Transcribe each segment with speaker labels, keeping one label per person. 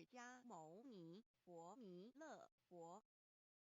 Speaker 1: 迦牟尼佛弥勒佛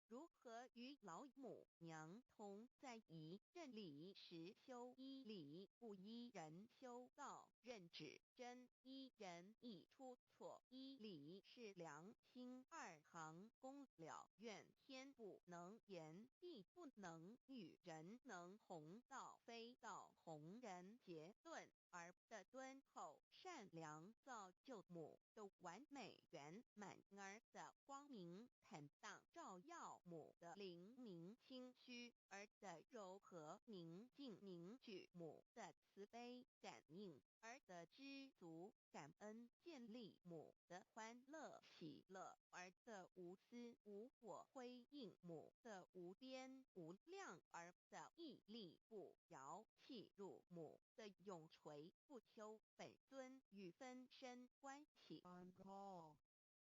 Speaker 1: 如何与老母娘同在一任理时修一理，不依人修道，任指真一人一出错，一理是良心，二行功了愿，天不能言，地不能语，人能弘道，非道弘人。结论而的敦厚善良造就母的完美圆满，儿的光明坦荡照耀母的灵明清虚，儿的柔和宁静凝聚母的慈悲感应，儿的知足感恩建立母的欢乐喜乐，儿的无私无我辉映母的无边无量，儿的屹立不摇弃入母的永垂不朽本尊与分身关系。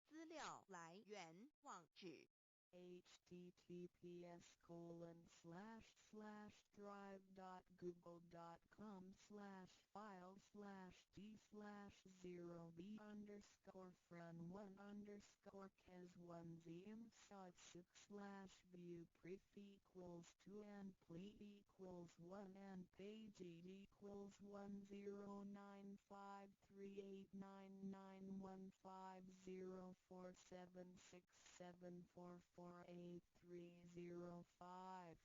Speaker 1: 资料来源网址
Speaker 2: https://drive.google.com/files/d/0b_cas1z_6/view pref equals 2 and ple equals 1 and page equals 109538991504767448305.